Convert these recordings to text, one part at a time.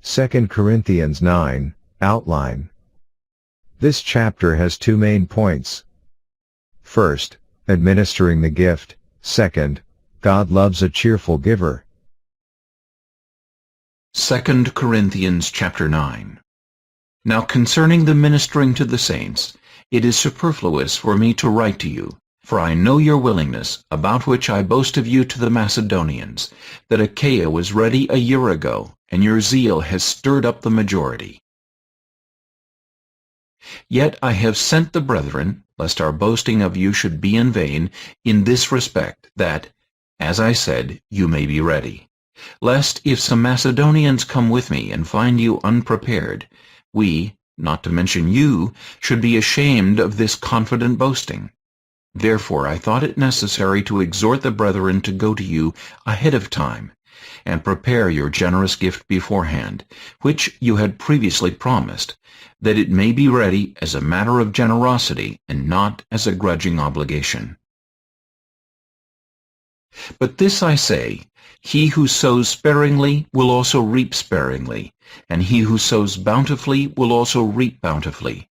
2 Corinthians 9, outline. This chapter has two main points. First, administering the gift. Second, God loves a cheerful giver. 2 Corinthians chapter 9. Now concerning the ministering to the saints, it is superfluous for me to write to you, for I know your willingness, about which I boast of you to the Macedonians, that Achaia was ready a year ago, and your zeal has stirred up the majority. Yet I have sent the brethren, lest our boasting of you should be in vain, in this respect, that, as I said, you may be ready. Lest, if some Macedonians come with me and find you unprepared, we, not to mention you, should be ashamed of this confident boasting. Therefore I thought it necessary to exhort the brethren to go to you ahead of time, and prepare your generous gift beforehand, which you had previously promised, that it may be ready as a matter of generosity and not as a grudging obligation. But this I say, he who sows sparingly will also reap sparingly, and he who sows bountifully will also reap bountifully.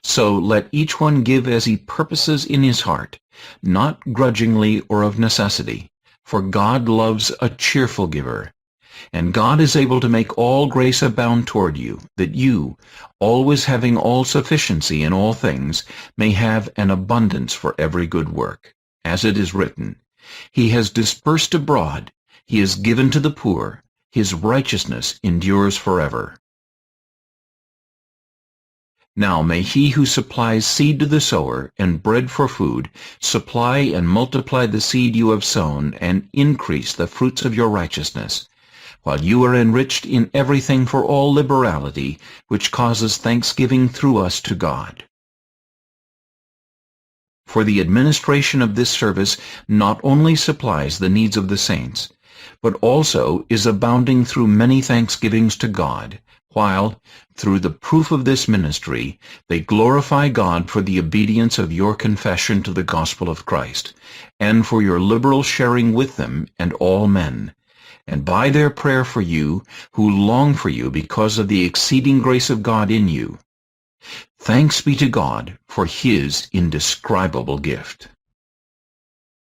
So let each one give as he purposes in his heart, not grudgingly or of necessity, for God loves a cheerful giver. And God is able to make all grace abound toward you, that you, always having all sufficiency in all things, may have an abundance for every good work. As it is written, He has dispersed abroad, He has given to the poor, His righteousness endures forever. Now may He who supplies seed to the sower and bread for food supply and multiply the seed you have sown and increase the fruits of your righteousness, while you are enriched in everything for all liberality, which causes thanksgiving through us to God. For the administration of this service not only supplies the needs of the saints, but also is abounding through many thanksgivings to God, while, through the proof of this ministry, they glorify God for the obedience of your confession to the gospel of Christ, and for your liberal sharing with them and all men, and by their prayer for you, who long for you because of the exceeding grace of God in you. Thanks be to God for His indescribable gift.